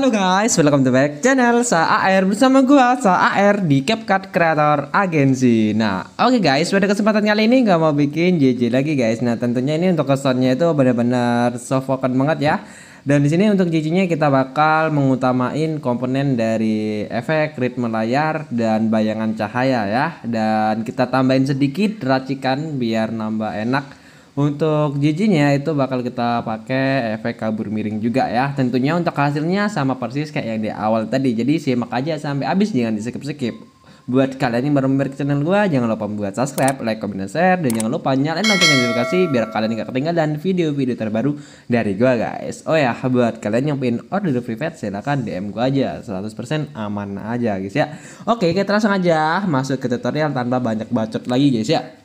Halo guys, welcome to back channel SAAR bersama gua SAAR di CapCut Creator Agency. Nah, oke guys, pada kesempatan kali ini gak mau bikin JJ lagi guys. Nah, tentunya ini untuk kesannya itu benar-benar soft-spoken banget ya. Dan di sini untuk JJ-nya kita bakal mengutamain komponen dari efek ritme layar dan bayangan cahaya ya. Dan kita tambahin sedikit racikan biar nambah enak. Untuk giginya itu bakal kita pakai efek kabur miring juga ya. Tentunya untuk hasilnya sama persis kayak yang di awal tadi. Jadi simak aja sampai habis, jangan di skip-skip. Buat kalian yang baru mampir ke channel gua, jangan lupa buat subscribe, like, comment, dan share, dan jangan lupa nyalain lonceng notifikasi biar kalian gak ketinggalan video-video terbaru dari gua guys. Oh ya, buat kalian yang pengen order private silahkan DM gua aja, 100% aman aja guys ya. Oke, kita langsung aja masuk ke tutorial tanpa banyak bacot lagi guys ya.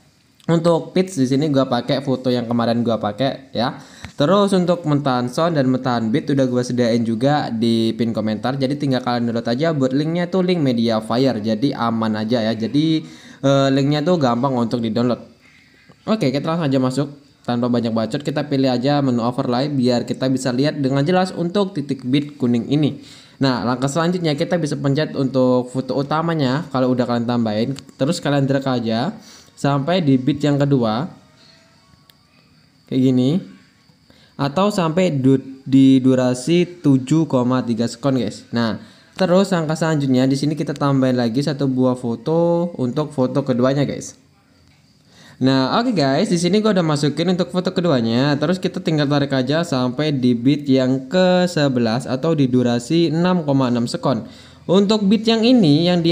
Untuk pitch di sini gua pakai foto yang kemarin gua pakai ya. Terus untuk mentahan sound dan mentahan beat udah gua sediain juga di pin komentar. Jadi tinggal kalian download aja, buat linknya tuh link Mediafire. Jadi aman aja ya. Jadi linknya tuh gampang untuk di-download. Oke, kita langsung aja masuk. Tanpa banyak bacot, kita pilih aja menu overlay biar kita bisa lihat dengan jelas untuk titik beat kuning ini. Nah, langkah selanjutnya kita bisa pencet untuk foto utamanya kalau udah kalian tambahin. Terus kalian drag aja sampai di beat yang kedua kayak gini, atau sampai di durasi 7,3 sekon guys. Nah, terus langkah selanjutnya di sini kita tambahin lagi satu buah foto untuk foto keduanya guys. Nah, oke guys, di sini gua udah masukin untuk foto keduanya. Terus kita tinggal tarik aja sampai di beat yang ke-11 atau di durasi 6,6 sekon. Untuk beat yang ini yang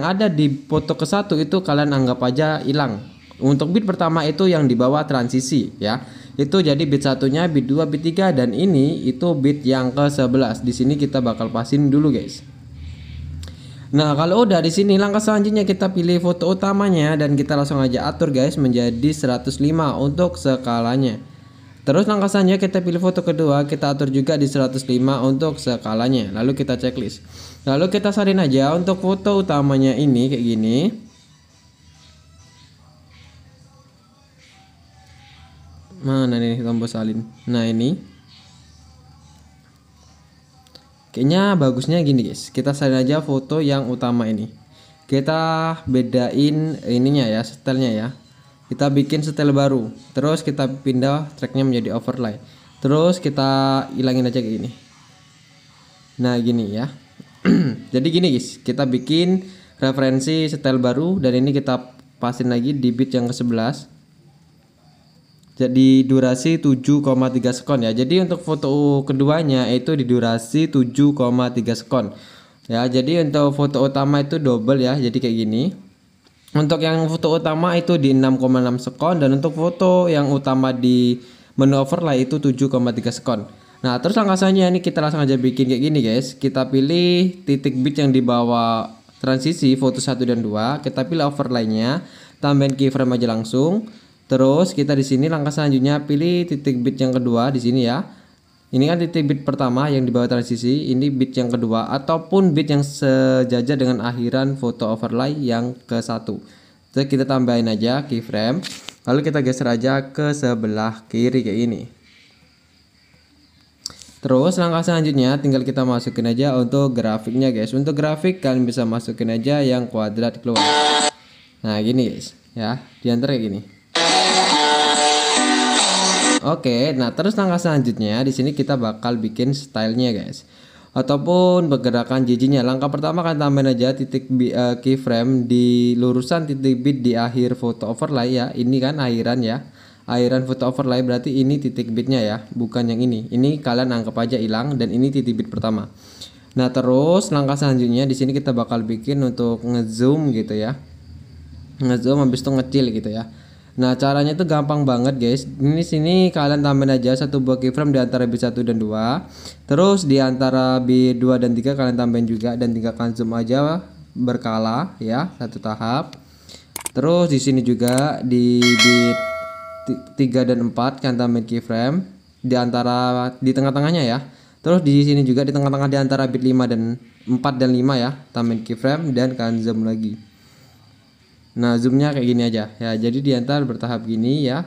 ada di foto ke-1 itu kalian anggap aja hilang. Untuk beat pertama itu yang di bawah transisi ya. Itu jadi beat satunya, beat 2, beat 3, dan ini itu beat yang ke-11. Di sini kita bakal pasin dulu guys. Nah, kalau udah di sini langkah selanjutnya kita pilih foto utamanya dan kita langsung aja atur guys menjadi 105 untuk skalanya. Terus langkah selanjutnya kita pilih foto kedua, kita atur juga di 105 untuk skalanya. Lalu kita checklist. Lalu kita salin aja untuk foto utamanya ini kayak gini. Mana nih tombol salin? Nah, ini. Kayaknya bagusnya gini guys. Kita salin aja foto yang utama ini. Kita bedain ininya ya, stylenya ya. Kita bikin style baru. Terus kita pindah tracknya menjadi overlay. Terus kita hilangin aja kayak gini. Nah, gini ya. Jadi gini guys, kita bikin referensi style baru dan ini kita pasin lagi di beat yang ke-11. Jadi durasi 7,3 sekon ya. Jadi untuk foto keduanya itu di durasi 7,3 sekon. Ya, jadi untuk foto utama itu double ya. Jadi kayak gini. Untuk yang foto utama itu di 6,6 sekon dan untuk foto yang utama di menu overlay itu 7,3 sekon. Nah, terus langkah selanjutnya ini kita langsung aja bikin kayak gini guys. Kita pilih titik beat yang di bawah transisi foto 1 dan 2, kita pilih overlaynya, tambahin keyframe aja langsung. Terus kita di sini langkah selanjutnya pilih titik beat yang kedua di sini ya. Ini kan titik beat pertama yang di bawah transisi, ini beat yang kedua ataupun beat yang sejajar dengan akhiran foto overlay yang ke-1. Terus kita tambahin aja keyframe. Lalu kita geser aja ke sebelah kiri kayak ini. Terus langkah selanjutnya tinggal kita masukin aja untuk grafiknya guys. Untuk grafik kalian bisa masukin aja yang kuadrat keluar. Nah, gini guys ya, diantar kayak gini. Oke, nah terus langkah selanjutnya di sini kita bakal bikin stylenya guys, ataupun pergerakan jijinya. Langkah pertama kan tambahin aja titik keyframe di lurusan titik beat di akhir foto overlay ya. Ini kan akhiran ya, akhiran foto overlay berarti ini titik beatnya ya, bukan yang ini. Ini kalian anggap aja hilang dan ini titik beat pertama. Nah, terus langkah selanjutnya di sini kita bakal bikin untuk ngezoom gitu ya, ngezoom habis itu ngecil gitu ya. Nah, caranya itu gampang banget guys. Ini sini kalian tambahin aja satu buah keyframe di antara beat 1 dan 2. Terus di antara beat 2 dan 3 kalian tambahin juga dan tinggalkan zoom aja berkala ya, satu tahap. Terus di sini juga di beat 3 dan 4 kalian tambahin keyframe di antara di tengah-tengahnya ya. Terus di sini juga di tengah-tengah di antara beat 5 dan 4 dan 5 ya, tambahin keyframe dan kalian zoom lagi. Nah, zoomnya kayak gini aja ya. Jadi diantar bertahap gini ya.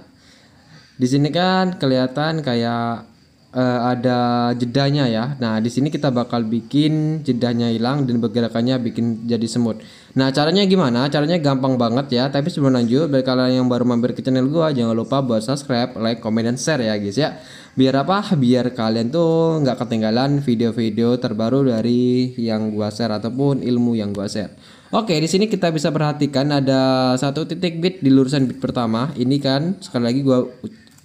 Di sini kan kelihatan kayak ada jedanya ya. Nah, di sini kita bakal bikin jedanya hilang dan pergerakannya bikin jadi semut. Nah, caranya gimana? Caranya gampang banget ya. Tapi sebelum lanjut, bagi kalian yang baru mampir ke channel gua, jangan lupa buat subscribe, like, komen, dan share ya guys ya. Biar apa? Biar kalian tuh nggak ketinggalan video-video terbaru dari yang gua share ataupun ilmu yang gua share. Oke, di sini kita bisa perhatikan ada satu titik bit di lurusan bit pertama. Ini kan sekali lagi gua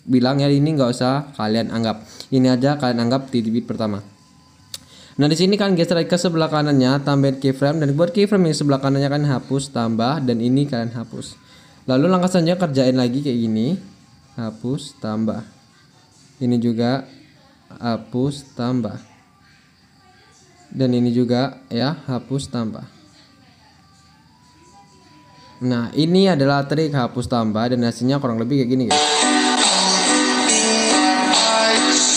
bilang ya, ini nggak usah kalian anggap, ini aja kalian anggap titik bit pertama. Nah, di sini kan geser ke sebelah kanannya, tambahin keyframe, dan buat keyframe yang sebelah kanannya kan hapus, tambah, dan ini kalian hapus. Lalu langkah selanjutnya kerjain lagi kayak gini, hapus, tambah. Ini juga hapus, tambah. Dan ini juga ya, hapus, tambah. Nah, ini adalah trik hapus tambah dan hasilnya kurang lebih kayak gini guys.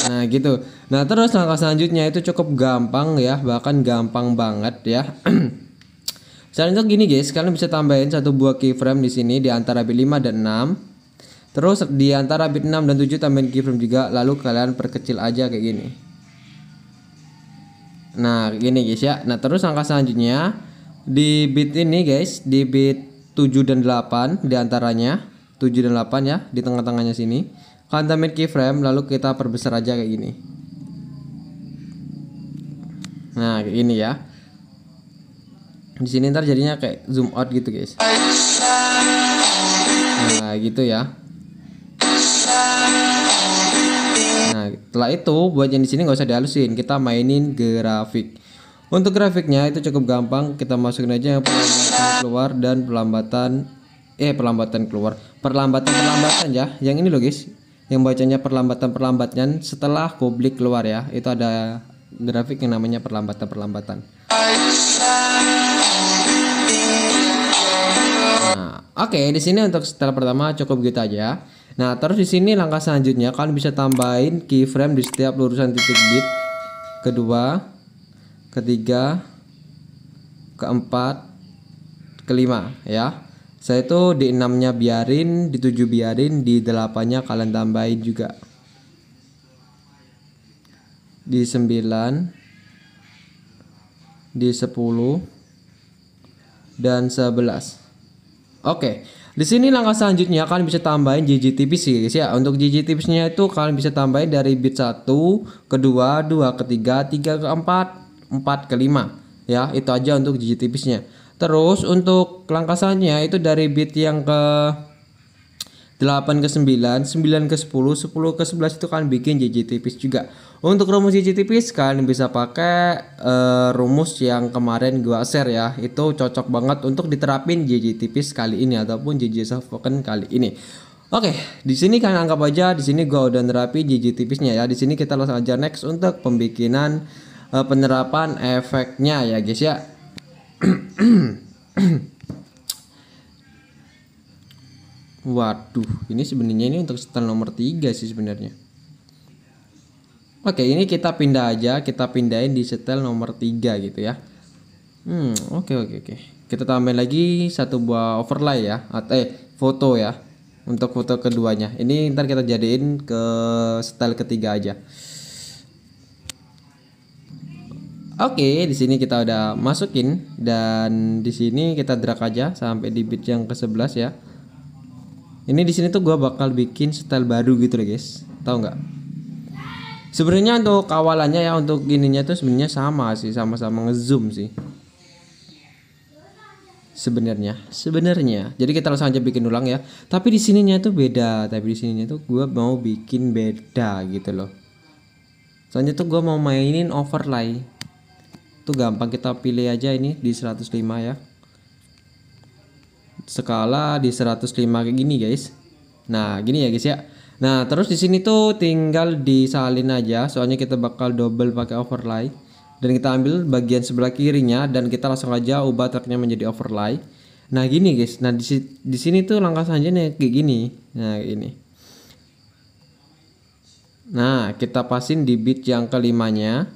Nah gitu. Nah terus langkah selanjutnya itu cukup gampang ya, bahkan gampang banget ya. Selain itu gini guys, kalian bisa tambahin satu buah keyframe di sini di antara bit 5 dan 6. Terus di antara bit 6 dan 7 tambahin keyframe juga, lalu kalian perkecil aja kayak gini. Nah gini guys ya. Nah terus langkah selanjutnya di bit ini guys, di bit 7 dan 8 di antaranya 7 dan 8 ya, di tengah-tengahnya sini. Kalian tambahin keyframe, lalu kita perbesar aja kayak gini. Nah kayak gini ya. Di sini ntar jadinya kayak zoom out gitu guys. Nah gitu ya. Nah setelah itu buat yang di sini nggak usah dihalusin, kita mainin grafik. Untuk grafiknya itu cukup gampang, kita masukin aja yang perlambatan keluar dan perlambatan ya. Yang ini loh guys, yang bacanya perlambatan setelah publik keluar ya, itu ada grafik yang namanya perlambatan. Nah, oke, di sini untuk setel pertama cukup gitu aja. Nah, terus di sini langkah selanjutnya kalian bisa tambahin keyframe di setiap lurusan titik bit kedua, ketiga, keempat, kelima ya. Saya itu di 6-nya biarin, di 7 biarin, di 8-nya kalian tambahin juga. Di 9, di 10 dan 11. Oke. Di sini langkah selanjutnya kalian bisa tambahin JJ tipis guys ya. Untuk JJ tipisnya itu kalian bisa tambahin dari bit 1, kedua, 2, ketiga, 3, keempat, 4, kelima ya. Itu aja untuk JJ tipisnya. Terus untuk langkah selanjutnya itu dari bit yang ke 8 ke 9, 9 ke 10, 10 ke 11 itu kalian bikin JJ tipis juga. Untuk rumus JJ tipis kalian bisa pakai rumus yang kemarin gua share ya. Itu cocok banget untuk diterapin JJ tipis kali ini ataupun JJ softpoken kali ini. Oke, di sini kalian anggap aja di sini gua udah nerapin JJ tipisnya ya. Di sini kita langsung aja next untuk pembikinan penerapan efeknya ya guys ya. Waduh, ini sebenarnya ini untuk setel nomor 3 sih sebenarnya. Oke, ini kita pindah aja, kita pindahin di setel nomor 3 gitu ya. Oke. Kita tambahin lagi satu buah overlay ya, atau foto ya. Untuk foto keduanya. Ini ntar kita jadiin ke setel ketiga aja. Oke, di sini kita udah masukin dan di sini kita drag aja sampai di bit yang ke-11 ya. Ini di sini tuh gua bakal bikin style baru gitu loh guys. Tahu nggak? Sebenarnya untuk awalannya ya, untuk ininya tuh sebenarnya sama sih, sama-sama ngezoom sih. Sebenarnya. Jadi kita langsung aja bikin ulang ya. Tapi di sininya tuh beda, tapi di sininya tuh gua mau bikin beda gitu loh. Soalnya tuh gua mau mainin overlay. Itu gampang, kita pilih aja ini di 105 ya. Skala di 105 kayak gini guys. Nah, gini ya guys ya. Nah, terus di sini tuh tinggal disalin aja, soalnya kita bakal double pakai overlay. Dan kita ambil bagian sebelah kirinya dan kita langsung aja ubah tracknya menjadi overlay. Nah, gini guys. Nah, di sini tuh langkah selanjutnya kayak gini. Nah, kayak gini. Nah, kita pasin di bit yang kelimanya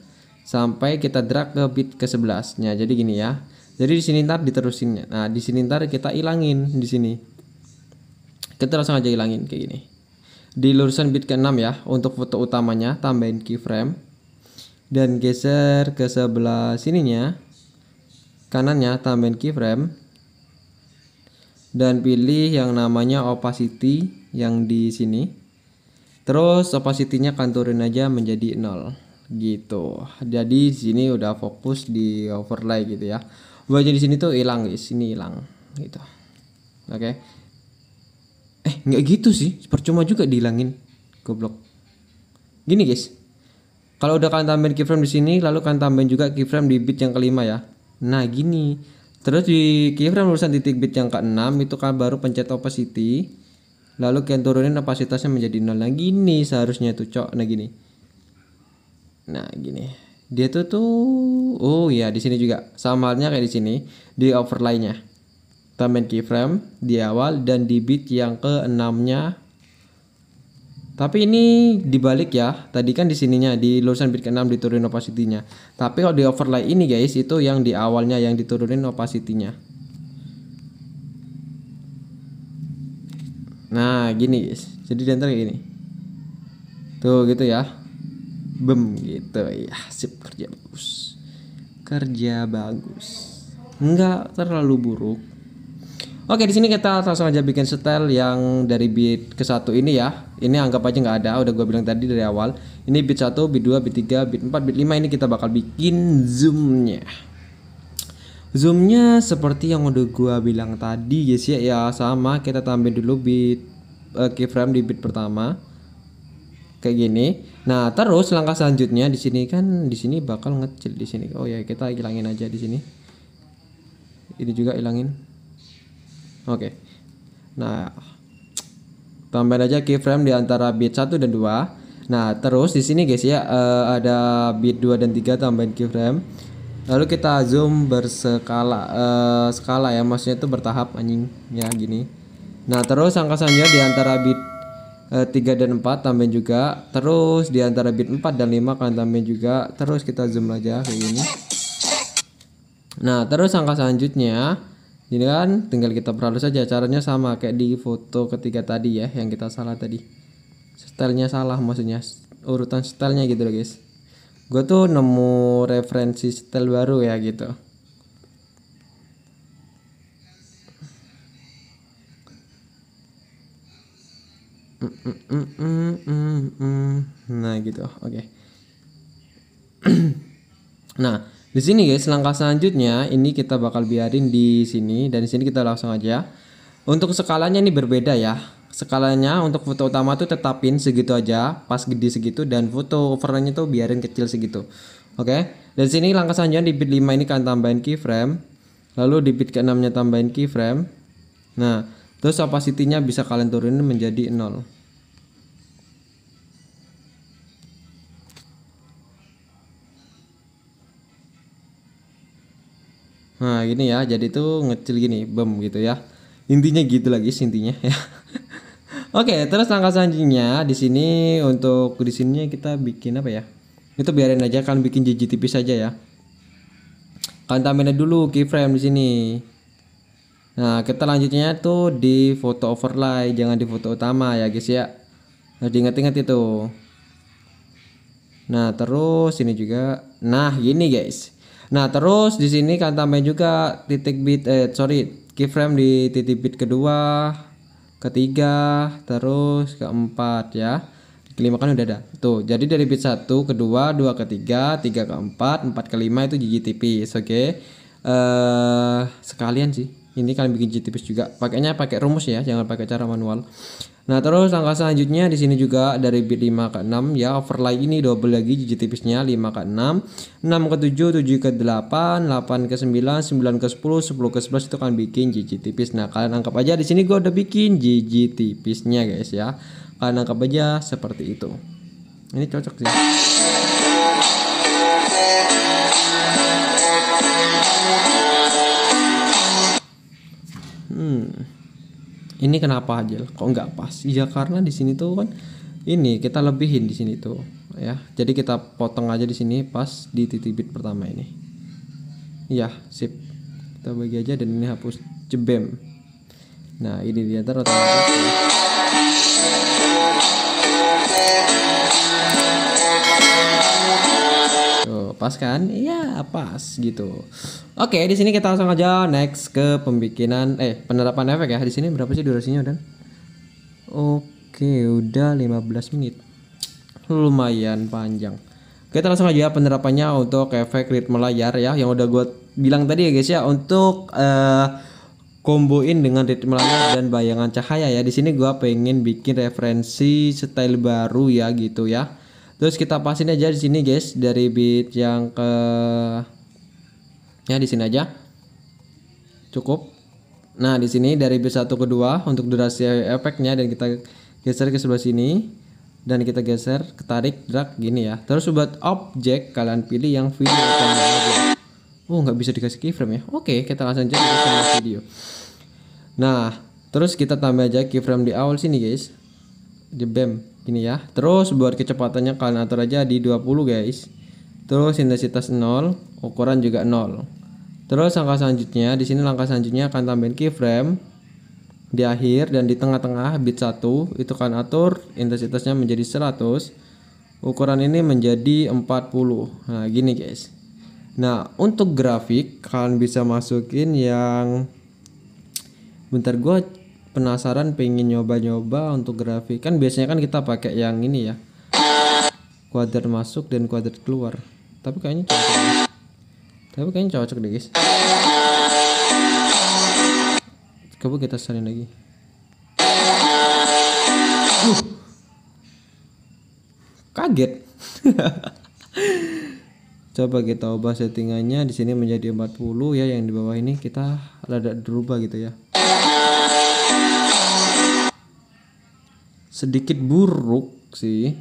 sampai kita drag ke bit ke-11 nya. Jadi gini ya. Jadi di sini ntar diterusin. Nah, di sini ntar kita ilangin di sini. Kita langsung aja ilangin kayak gini. di lurusan bit ke-6 ya. Untuk foto utamanya tambahin keyframe dan geser ke sebelah sininya, kanannya tambahin keyframe dan pilih yang namanya opacity yang di sini. Terus opacity-nya kantorin aja menjadi 0 gitu. Jadi di sini udah fokus di overlay gitu ya. Wajah di sini tuh hilang guys, ini hilang gitu. Oke. Nggak gitu sih, percuma juga dihilangin. Goblok. Gini guys. Kalau udah kalian tambahin keyframe di sini, lalu kalian tambahin juga keyframe di bit yang kelima ya. Nah, gini. Terus di keyframe urusan titik bit yang ke-6 itu kan baru pencet opacity. Lalu kalian turunin opasitasnya menjadi 0. Nah, gini seharusnya tuh, cok. Nah, gini. Nah, gini. Dia tuh oh ya, di sini juga sama halnya kayak di sini, di overlay-nya. Tambahin keyframe di awal dan di bit yang ke-6-nya. Tapi ini dibalik ya. Tadi kan di sininya di lurusan bit ke-6 diturunin opacity-nya. Tapi kalau di overlay ini guys, itu yang di awalnya yang diturunin opacity-nya. Nah, gini guys. Jadi di antara gini. Tuh gitu ya. Bem gitu ya. Sip, kerja bagus. Kerja bagus. Enggak terlalu buruk. Oke, di sini kita langsung aja bikin style yang dari bit ke 1 ini ya. Ini anggap aja nggak ada, udah gue bilang tadi dari awal. Ini bit 1, bit 2, bit 3, bit 4, bit 5 ini kita bakal bikin zoomnya. Zoomnya seperti yang udah gue bilang tadi guys ya, ya sama kita tambahin dulu bit keyframe di bit pertama. Kayak gini. Nah, terus langkah selanjutnya di sini kan di sini bakal ngecil di sini. Oh ya, kita hilangin aja di sini. Ini juga hilangin. Oke. Nah, tambahin aja keyframe di antara bit 1 dan 2. Nah, terus di sini guys ya, ada bit 2 dan 3 tambahin keyframe. Lalu kita zoom berskala skala ya, maksudnya itu bertahap anjing ya gini. Nah, terus angka selanjutnya di antara bit 3 dan 4 tambahin juga. Terus di antara bit 4 dan 5 kalian tambahin juga. Terus kita zoom aja kayak gini. Nah, terus angka selanjutnya ini kan tinggal kita perhalus saja. Caranya sama kayak di foto ketiga tadi ya, yang kita salah tadi. Stylenya salah, maksudnya urutan stylenya gitu loh guys. Gue tuh nemu referensi style baru ya gitu. Nah gitu, oke. Nah, di sini guys, langkah selanjutnya ini kita bakal biarin di sini dan di sini kita langsung aja. Untuk skalanya ini berbeda ya. Skalanya untuk foto utama tuh tetapin segitu aja, pas gede segitu, dan foto overlaynya tuh biarin kecil segitu. Oke. Dan sini langkah selanjutnya di bit 5 ini kan tambahin keyframe. Lalu di bit ke-6-nya tambahin keyframe. Nah, terus opacity-nya bisa kalian turunin menjadi 0. Nah, gini ya. Jadi tuh ngecil gini, bem gitu ya. Intinya gitu lagi intinya ya. Oke, terus langkah selanjutnya di sini untuk di sini kita bikin apa ya? Itu biarin aja, kan bikin JJ tipis saja ya. Kalian tambahin dulu keyframe di sini. Nah, kita lanjutnya tuh di foto overlay, jangan di foto utama ya guys ya. Harus diingat-ingat itu. Nah, terus ini juga. Nah, gini guys. Nah, terus di sini kalian tambahin juga titik bit keyframe di titik bit kedua, ketiga, terus keempat ya. Kelima kan udah ada. Tuh, jadi dari bit 1, kedua, 2 ketiga, 3 keempat, 4 kelima itu JJ tipis, oke. Sekalian sih. Ini kalian bikin JJ tipis juga. Pakainya pakai rumus ya, jangan pakai cara manual. Nah, terus langkah selanjutnya di sini juga dari bit 5 ke 6 ya, overlay ini double lagi JJ tipisnya 5 ke 6, 6 ke 7, 7 ke 8, 8 ke 9, 9 ke 10, 10 ke 11 itu kan bikin JJ tipis. Nah, kalian anggap aja di sini gue udah bikin JJ tipisnya guys ya. Kalian anggap aja seperti itu. Ini cocok sih. Ini kenapa aja kok nggak pas? Ya karena di sini tuh kan ini kita lebihin di sini tuh ya. Jadi kita potong aja di sini pas di titik bit pertama ini. Iya, sip. Kita bagi aja dan ini hapus jebem. Nah, ini dia otomatis. Pas kan? Iya, pas gitu. Oke, di sini kita langsung aja next ke penerapan efek ya. Di sini berapa sih durasinya, Dan? Oke, udah 15 menit. Lumayan panjang. Kita langsung aja penerapannya untuk efek ritme layar ya, yang udah gue bilang tadi ya guys ya, untuk komboin dengan ritme layar dan bayangan cahaya ya. Di sini gue pengen bikin referensi style baru ya gitu ya. Terus kita pasin aja di sini guys, dari beat yang ke ya di sini aja. Cukup. Nah, di sini dari beat 1 ke 2 untuk durasi efeknya, dan kita geser ke sebelah sini dan kita geser, ketarik, drag gini ya. Terus buat objek kalian pilih yang video aja. Oh, nggak bisa dikasih keyframe ya. Oke, kita langsung aja ke video. Nah, terus kita tambah aja keyframe di awal sini guys. Di bam gini ya. Terus buat kecepatannya kalian atur aja di 20 guys. Terus intensitas 0, ukuran juga 0. Terus langkah selanjutnya, di sini langkah selanjutnya akan tambahin keyframe di akhir dan di tengah-tengah beat 1 itu kan atur intensitasnya menjadi 100. Ukuran ini menjadi 40. Nah, gini guys. Nah, untuk grafik kalian bisa masukin yang bentar, gua penasaran pengen nyoba-nyoba untuk grafik. Kan biasanya kan kita pakai yang ini ya. Kuadrat masuk dan kuadrat keluar. Tapi kayaknya cocok deh guys. Coba kita salin lagi. Kaget. Coba kita ubah settingannya di sini menjadi 40 ya, yang di bawah ini kita rada berubah gitu ya. Sedikit buruk sih.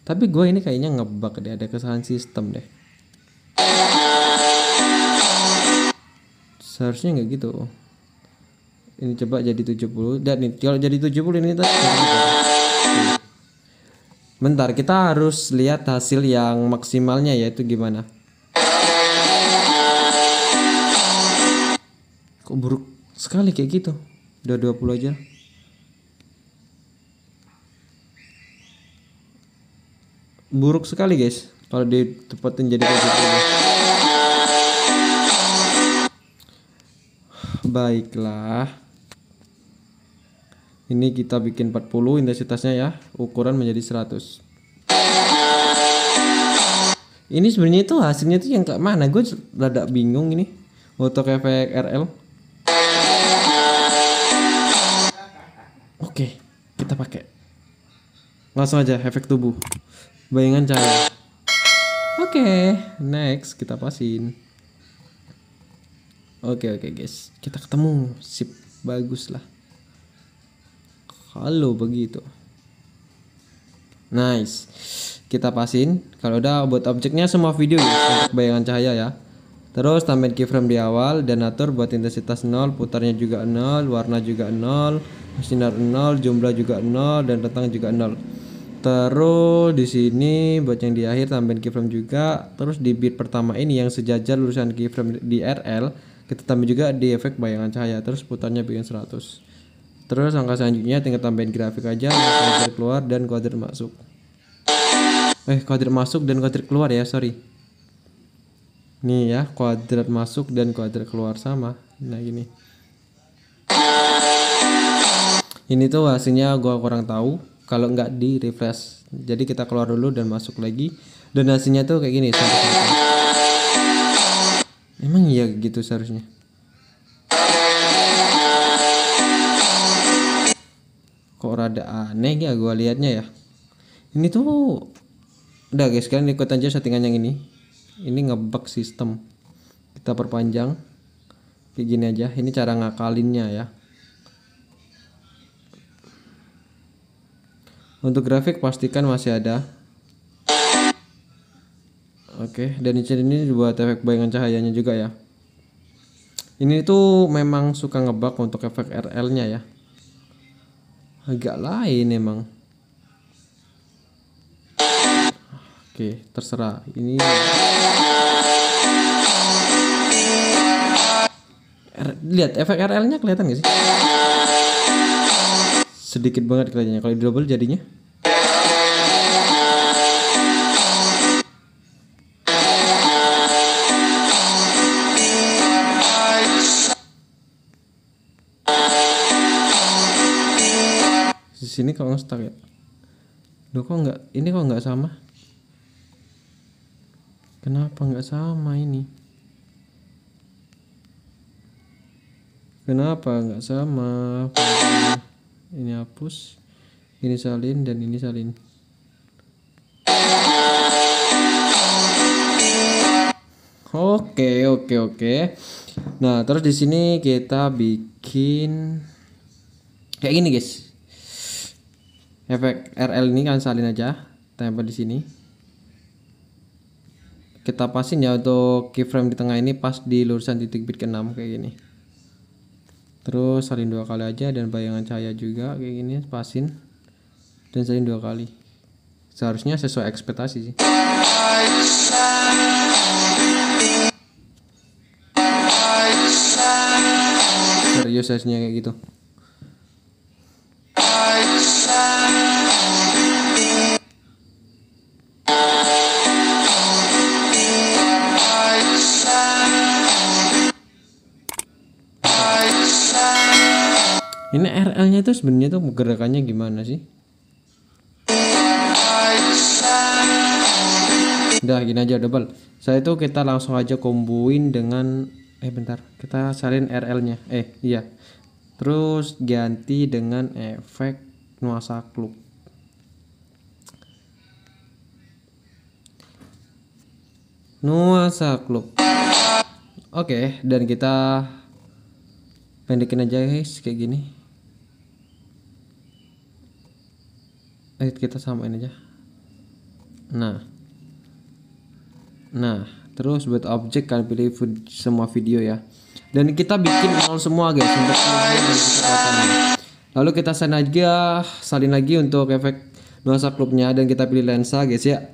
Tapi gue ini kayaknya ngebug deh, ada kesalahan sistem deh. Seharusnya nggak gitu. Ini coba jadi 70 dan nih kalau jadi 70 ini tadi. Bentar, kita harus lihat hasil yang maksimalnya yaitu gimana. Kok buruk sekali kayak gitu. Udah 20 aja. Buruk sekali guys kalau ditepatin jadi kayak gitu. Baiklah. Ini kita bikin 40 intensitasnya ya, ukuran menjadi 100. Ini sebenarnya itu hasilnya tuh yang ke mana? Gue rada bingung ini. Untuk efek RL. Oke, kita pakai. Langsung aja efek tubuh. Bayangan cahaya. Oke, next kita pasin. Oke guys, kita ketemu. Sip, bagus lah. Kalau begitu, nice. Kita pasin. Kalau udah buat objeknya semua video ya, untuk bayangan cahaya ya. Terus tambahin keyframe di awal dan atur buat intensitas 0, putarnya juga 0, warna juga 0, sinar 0, jumlah juga 0, dan rentang juga 0. Terus di sini buat yang di akhir tambahin keyframe juga. Terus di beat pertama ini yang sejajar lurusan keyframe di RL, kita tambah juga di efek bayangan cahaya. Terus putarnya bikin 100. Terus langkah selanjutnya tinggal tambahin grafik aja, kuadrat keluar dan kuadrat masuk. Kuadrat masuk dan kuadrat keluar ya, sorry. Nih ya, kuadrat masuk dan kuadrat keluar sama. Nah gini. Ini tuh hasilnya gua kurang tahu kalau nggak di refresh. Jadi kita keluar dulu dan masuk lagi. Dan hasilnya tuh kayak gini. Emang iya gitu seharusnya. Kok rada aneh ya gua liatnya ya. Ini tuh udah guys, kalian ikut aja settingan yang ini. Ini ngebug sistem. Kita perpanjang kayak gini aja. Ini cara ngakalinnya ya. Untuk grafik pastikan masih ada. Oke, dan di sini dibuat efek bayangan cahayanya juga ya. Ini tuh memang suka ngebug untuk efek RL-nya ya. Agak lain emang. Oke, terserah. Ini lihat efek RL-nya kelihatan gak sih? Sedikit banget kelihatannya. Kalau di double jadinya sini kok nge-stuck ya. Loh kok nggak, ini kok nggak sama? Kenapa nggak sama ini? Kenapa nggak sama? Ini hapus, ini salin, dan ini salin. Oke. Nah, terus di sini kita bikin kayak gini, guys. Efek RL ini kan salin aja, tempel di sini. Kita pasin ya untuk keyframe di tengah ini pas di lurusan titik bit ke-6 kayak gini. Terus salin 2 kali aja, dan bayangan cahaya juga kayak gini, pasin dan salin 2 kali. Seharusnya sesuai ekspektasi sih. Serius harusnya kayak gitu. Ini RL-nya itu sebenarnya tuh gerakannya gimana sih? Udah gini aja double. Saya itu kita langsung aja komboin dengan bentar, kita salin RL-nya. Iya. Terus ganti dengan efek nuansa klub. Nuansa klub. Oke, dan kita pendekin aja guys kayak gini. Kita samain aja. Nah, terus buat objek kalian pilih semua video ya. Dan kita bikin nol semua guys untuk lalu kita salin lagi untuk efek nuansa klubnya, dan kita pilih lensa guys ya.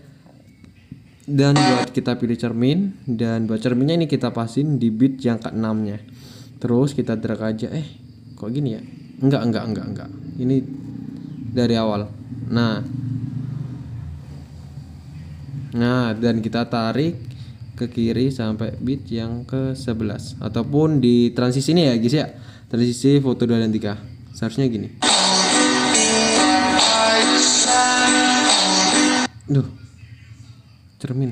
Dan buat kita pilih cermin, dan buat cerminnya ini kita pasin di bit yang ke-6 nya. Terus kita drag aja. Kok gini ya? Enggak. Ini dari awal. Nah, dan kita tarik ke kiri sampai bit yang ke-11 ataupun di transisi ini ya guys ya. Transisi foto 2 dan 3. Seharusnya gini. Duh. Cermin.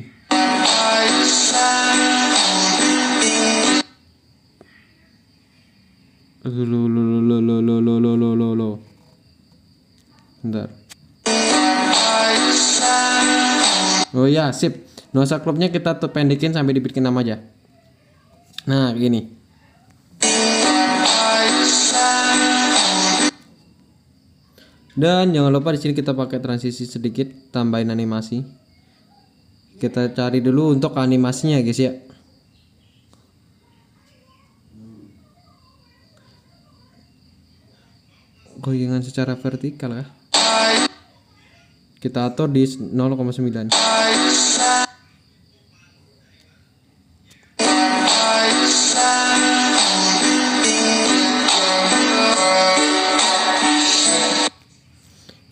Lo. Bentar. Oh ya, sip. Nuansa klubnya kita tuh pendekin sampai di bit ke-6 aja. Nah, begini. Dan jangan lupa di sini kita pakai transisi sedikit, tambahin animasi. Kita cari dulu untuk animasinya, guys ya. Goyangan secara vertikal ya. Kita atur di 0,9.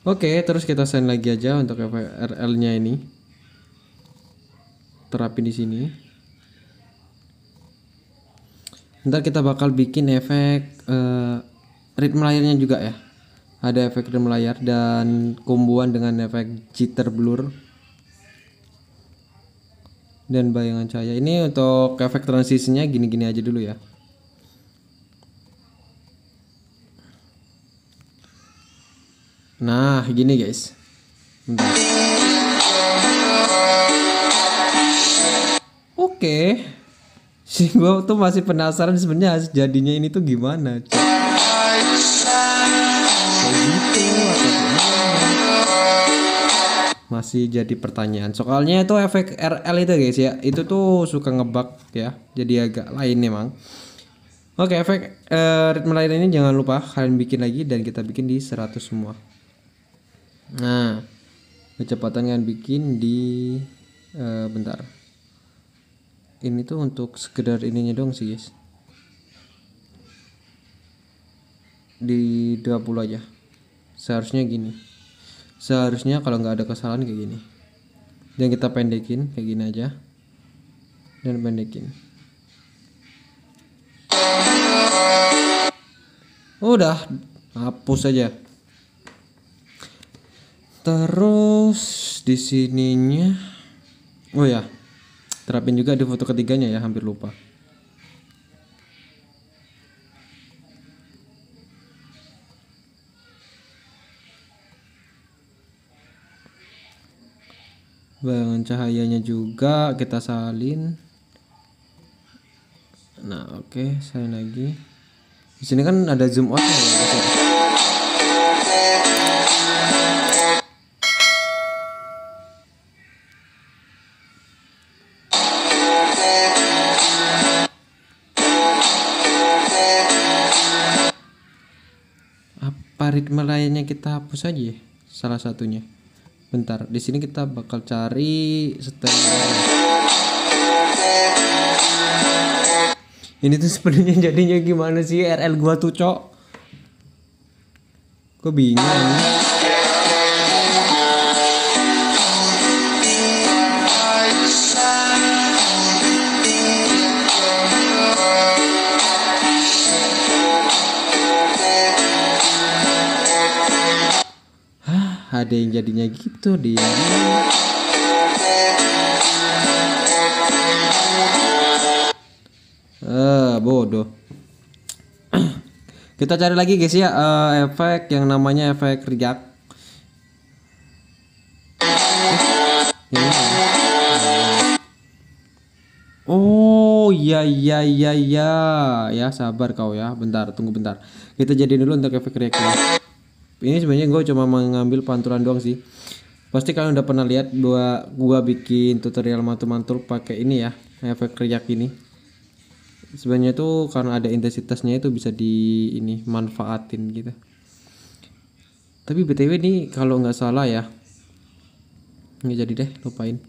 Oke, terus kita send lagi aja untuk efek RL-nya ini. Terapin di sini. Ntar kita bakal bikin efek ritme layarnya juga ya. Ada efek ritme layar dan komboan dengan efek jitter blur dan bayangan cahaya. Ini untuk efek transisinya gini-gini aja dulu ya. Nah, gini guys. Bentar. Oke. Si gua tuh masih penasaran sebenarnya jadinya ini tuh gimana. Masih jadi pertanyaan. Soalnya itu efek RL itu guys ya, itu tuh suka ngebug ya, jadi agak lain memang. Oke, efek ritme layar ini jangan lupa kalian bikin lagi, dan kita bikin di 100 semua. Nah, kecepatan kalian bikin di bentar. Ini tuh untuk sekedar ininya dong sih guys. Di 20 aja. Seharusnya gini. Seharusnya kalau nggak ada kesalahan kayak gini. Dan kita pendekin kayak gini aja. Dan pendekin. Udah, hapus aja. Terus di sininya, oh ya, terapin juga di foto ketiganya ya, hampir lupa. Bayangan cahayanya juga kita salin. Nah, oke, salin lagi. Di sini kan ada zoom out ya. Apa ritme lainnya kita hapus aja ya? Salah satunya. Bentar, di sini kita bakal cari setel. Ini tuh sebenarnya jadinya gimana sih RL gua tuh, Cok? Kok bingung. Ada yang jadinya gitu dia. Bodoh. Kita cari lagi guys ya, efek yang namanya efek riak. Oh iya iya iya iya ya, sabar kau ya, bentar, tunggu bentar. Kita jadiin dulu untuk efek riak ini. Sebenarnya gue cuma mengambil pantulan doang sih. Pasti kalian udah pernah lihat gua bikin tutorial mantul-mantul pakai ini ya, efek riak ini. Sebenarnya tuh karena ada intensitasnya itu bisa di ini manfaatin gitu. Tapi BTW nih kalau nggak salah ya, nggak jadi deh, lupain.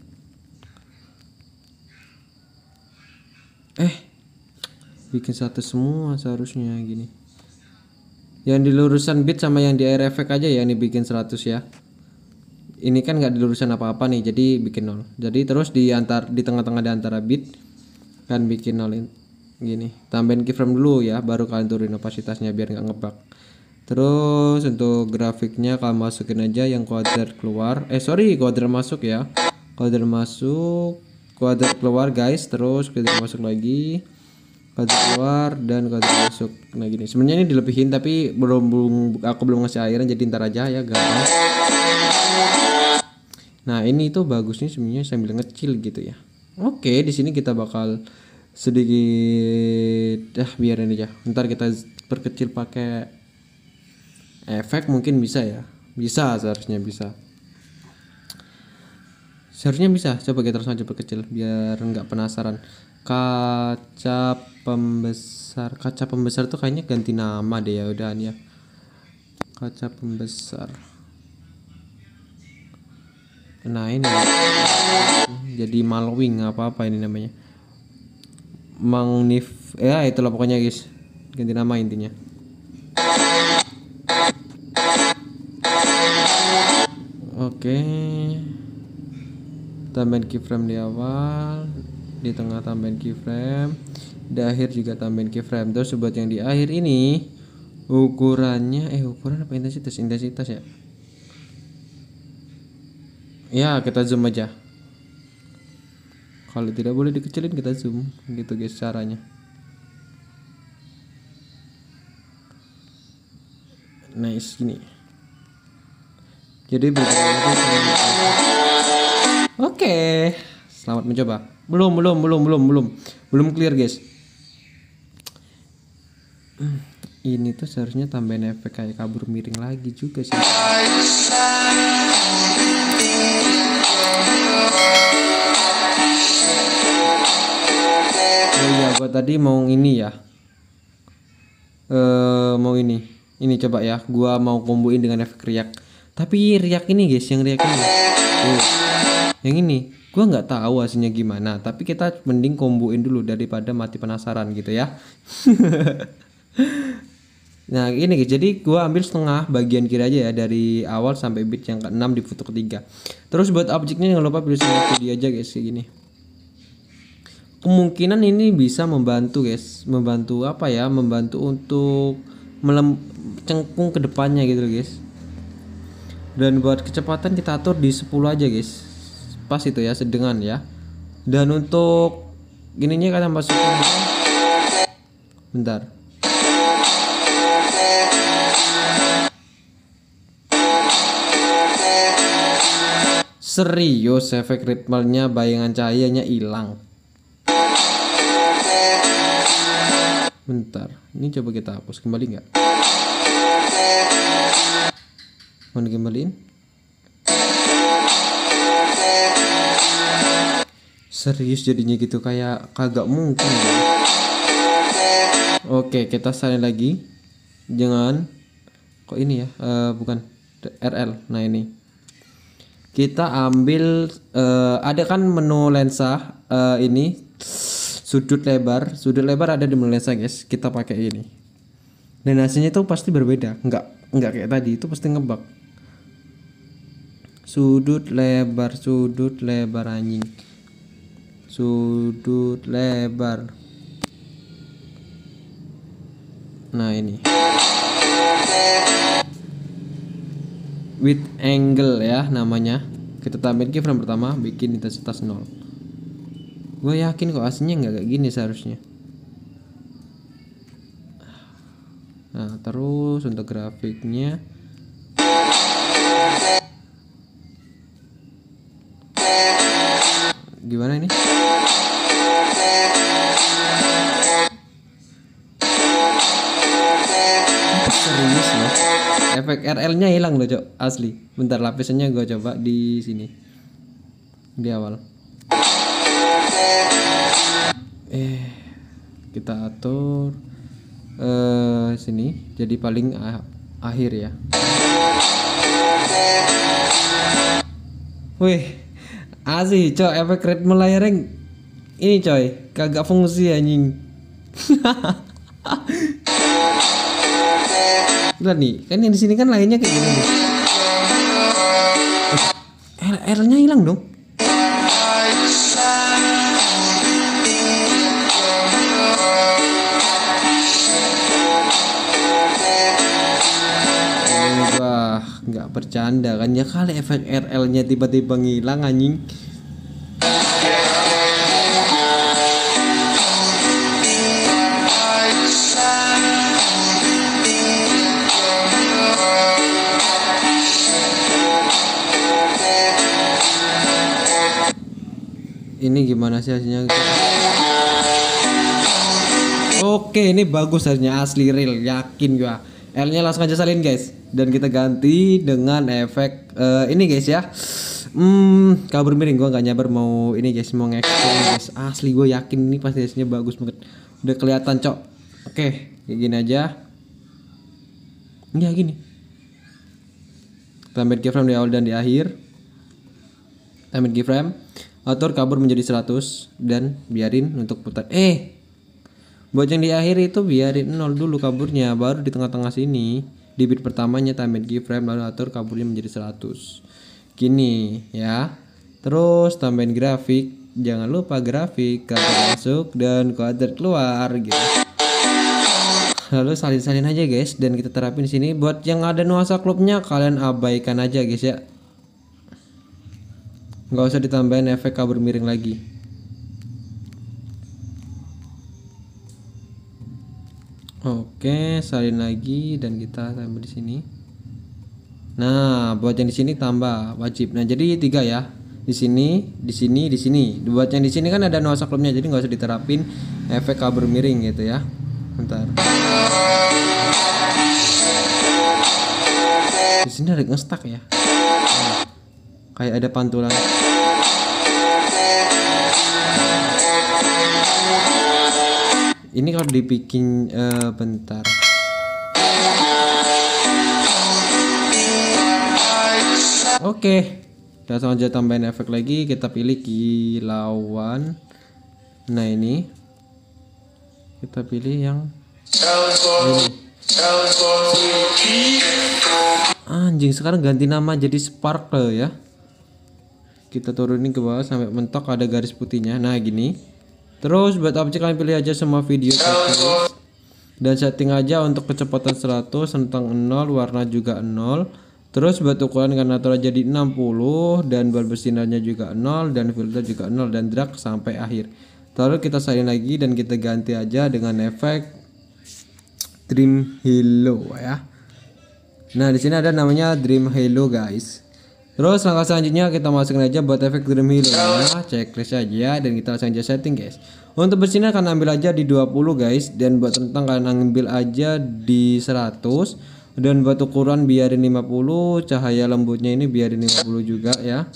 Bikin satu semua seharusnya gini. Yang di lurusan bit sama yang di air effect aja ya, ini bikin 100 ya. Ini kan nggak di lurusan apa-apa nih, jadi bikin 0. Jadi terus di tengah-tengah di antara bit kan bikin 0 gini. Tambahin keyframe dulu ya, baru kalian turunin opasitasnya biar nggak ngebug. Terus untuk grafiknya kalian masukin aja yang kuadrat keluar. Kuadrat masuk ya. Kuadrat masuk, kuadrat keluar guys. Terus kuadrat masuk lagi, kuadrat keluar dan kuadrat masuk. Nah gini. Sebenarnya ini dilebihin tapi aku belum ngasih airan, jadi ntar aja ya gampang. Nah ini tuh bagusnya sebenarnya sambil ngecil gitu ya. Oke, di sini kita bakal sedikit biarin aja. Ntar kita perkecil pakai efek, mungkin bisa ya. Bisa, seharusnya bisa. Seharusnya bisa. Coba kita langsung aja perkecil biar nggak penasaran. Kaca pembesar tuh kayaknya ganti nama deh ya udahan ya. Kaca pembesar. Nah ini jadi malwing apa ini namanya. Ya itulah pokoknya guys, ganti nama intinya. Oke, tambahin keyframe di awal, di tengah tambahin keyframe, di akhir juga tambahin keyframe. Terus buat yang di akhir ini ukurannya ukuran apa, intensitas ya. Ya kita zoom aja. Kalau tidak boleh dikecilin kita zoom gitu guys caranya. Nice gini. Jadi Oke, selamat mencoba. Belum clear guys. Ini tuh seharusnya tambahin efek kayak kabur miring lagi juga sih. Oh iya, gua tadi mau ini ya. Mau ini coba ya. Gua mau komboin dengan efek riak. Tapi riak ini guys, yang riak ini. Yang ini, gua nggak tahu hasilnya gimana. Tapi kita mending komboin dulu daripada mati penasaran gitu ya. Nah ini guys, jadi gua ambil setengah bagian kiri aja ya, dari awal sampai bit yang ke-6 di foto ketiga. Terus buat objeknya jangan lupa pilih select video aja guys, kayak gini. Kemungkinan ini bisa membantu guys, membantu untuk cengkung ke depannya gitu loh guys. Dan buat kecepatan kita atur di 10 aja guys, pas itu ya, sedengan ya. Dan untuk ininya kita masukin, bentar, serius efek ritmenya, bayangan cahayanya hilang. Bentar, ini coba kita hapus, kembali nggak? Mau dikembaliin? Serius jadinya gitu, kayak kagak mungkin ya. Oke, kita salin lagi. Jangan, kok ini ya, bukan RL. Nah ini kita ambil, ada kan menu lensa, ini sudut lebar ada di menu lensa guys. Kita pakai ini dan hasilnya itu pasti berbeda, nggak kayak tadi, itu pasti ngebug. Sudut lebar anjing, sudut lebar. Nah ini with angle ya namanya. Kita tambahin keyframe pertama, bikin intensitas 0. Gue yakin kok aslinya nggak kayak gini seharusnya. Nah terus untuk grafiknya gimana ini? Serius loh, efek RL-nya hilang loh cok, asli. Bentar, lapisannya gue coba di sini, di awal. Kita atur sini jadi paling akhir ya. Wih, asli cok, efek ritme layering ini coy kagak fungsi anjing. Udah nih, kan yang di sini kan lainnya kayak gini nih. R-nya hilang dong. Wah, nggak bercanda kan ya kali, efek RL-nya tiba-tiba ngilang anjing. Ini gimana sih hasilnya? Oke, ini bagus hasilnya, asli real, yakin gua. L-nya langsung aja salin guys, dan kita ganti dengan efek ini guys ya. Kabur miring. Gua nggak nyabar mau ini guys, mau nge-explain guys. Asli gue yakin ini pasti hasilnya bagus banget. Udah kelihatan cok. Oke, kayak gini aja. Ya gini. Tambahin keyframe di awal dan di akhir. Tambahin keyframe. Atur kabur menjadi 100 dan biarin untuk putar. Buat yang di akhir itu biarin 0 dulu kaburnya, baru di tengah-tengah sini di bit pertamanya tambahin keyframe, lalu atur kaburnya menjadi 100. Gini ya. Terus tambahin grafik, jangan lupa grafik kuadrat masuk dan kuadrat keluar gitu. Lalu salin-salin aja guys, dan kita terapin di sini. Buat yang ada nuansa klubnya kalian abaikan aja guys ya. Nggak usah ditambahin efek kabur miring lagi. Oke, salin lagi dan kita tambah di sini. Nah, buat yang di sini tambah wajib. Nah, jadi 3 ya. Di sini, di sini, di sini. Buat yang di sini kan ada nuansa klubnya, jadi nggak usah diterapin efek kabur miring gitu ya. Bentar. Di sini ada ngestak ya. Kayak ada pantulan. Ini kalau dibikin bentar. Oke. Langsung aja tambahin efek lagi, kita pilih kilauan. Nah, ini. Kita pilih yang ini. Anjing, sekarang ganti nama jadi Sparkle ya. Kita turunin ke bawah sampai mentok ada garis putihnya. Nah gini. Terus buat objek kalian pilih aja semua video dan setting aja untuk kecepatan 100, rentang 0, warna juga 0, Terus buat ukuran kanator jadi 60 dan buat bersinarnya juga 0 dan filter juga 0 dan drag sampai akhir. Lalu kita salin lagi dan kita ganti aja dengan efek Dream Halo ya. Nah, di sini ada namanya Dream Halo guys. Terus langkah selanjutnya kita masukin aja buat efek Dream Halo ya. Checklist aja dan kita langsung aja setting guys. Untuk bersinar kalian ambil aja di 20 guys, dan buat rentang kalian ambil aja di 100. Dan buat ukuran biarin 50, cahaya lembutnya ini biarin 50 juga ya.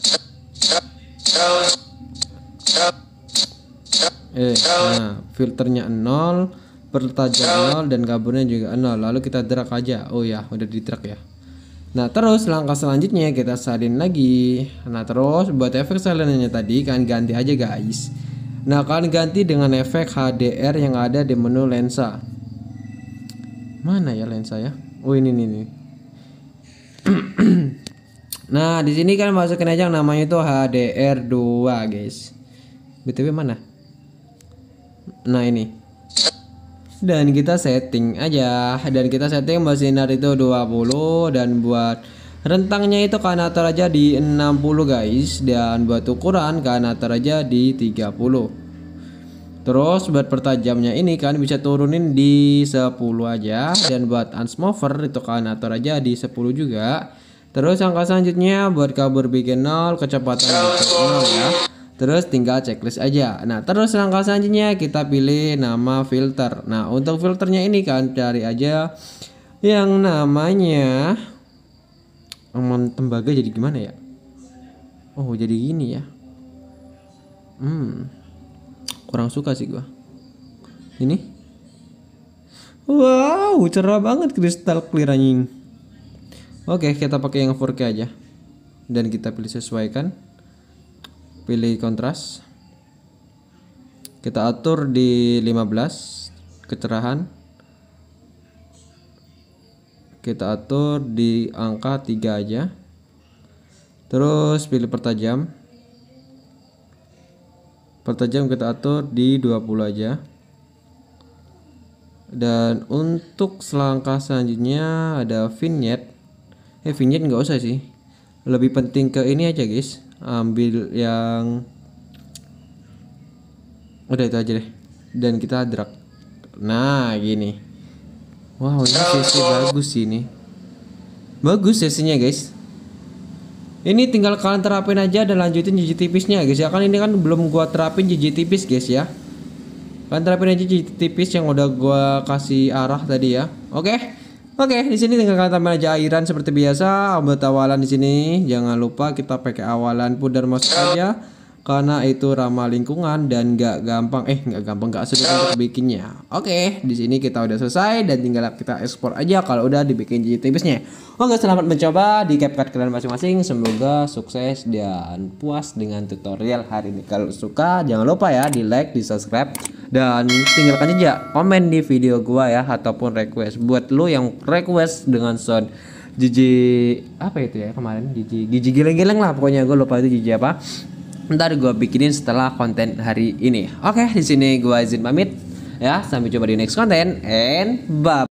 Nah, filternya 0, pertajam 0 dan kaburnya juga 0. Lalu kita drag aja. Oh ya, udah di drag ya. Nah, terus langkah selanjutnya kita salin lagi. Nah, terus buat efek salinannya tadi kalian ganti aja guys. Nah, kalian ganti dengan efek HDR yang ada di menu lensa. Mana ya lensa ya? Oh ini nih. Nah, di sini kan masukin aja yang namanya itu HDR2 guys. BTW mana? Nah, ini. Dan kita setting aja, dan kita setting bersinar itu 20 dan buat rentangnya itu kalian atur aja di 60 guys, dan buat ukuran kalian atur aja di 30. Terus buat pertajamnya ini kalian bisa turunin di 10 aja, dan buat unsmoother itu kalian atur aja di 10 juga. Terus angka selanjutnya buat kabur bikin 0, kecepatan bikin 0 ya. Terus tinggal checklist aja. Nah, terus langkah selanjutnya kita pilih nama filter. Nah, untuk filternya ini kalian cari aja yang namanya tembaga jadi gimana ya? Oh, jadi gini ya. Kurang suka sih gua. Ini. Wow, cerah banget, kristal clear anjing. Oke, kita pakai yang 4K aja. Dan kita pilih sesuaikan. Pilih kontras. Kita atur di 15 kecerahan. Kita atur di angka 3 aja. Terus pilih pertajam. Pertajam kita atur di 20 aja. Dan untuk selangkah selanjutnya ada vignette. Vignette nggak usah sih. Lebih penting ke ini aja guys. Ambil yang udah itu aja deh. Dan kita drag. Nah, gini. Wow, ini sesi bagus sih ini. Bagus sesinya guys. Ini tinggal kalian terapin aja dan lanjutin jiji tipisnya guys ya. Kan ini kan belum gua terapin jiji tipis guys ya. Kalian terapin aja jiji tipis yang udah gua kasih arah tadi ya. Oke, di sini tinggal kalian tambah aja airan seperti biasa. Buat awalan di sini jangan lupa kita pakai awalan pudar mouse aja, karena itu ramah lingkungan dan nggak sulit untuk bikinnya. Oke, di sini kita udah selesai dan tinggal kita ekspor aja kalau udah dibikin jiji tipisnya. Oke, selamat mencoba di CapCut kalian masing-masing. Semoga sukses dan puas dengan tutorial hari ini. Kalau suka jangan lupa ya di like, di subscribe, dan tinggalkan aja komen di video gua ya, ataupun request buat lu yang request dengan sound jiji apa itu ya kemarin, jiji geleng-geleng lah pokoknya, gue lupa itu jiji apa. Ntar gue bikinin setelah konten hari ini. Oke, di sini gue izin pamit ya. Sampai jumpa di next konten and bye.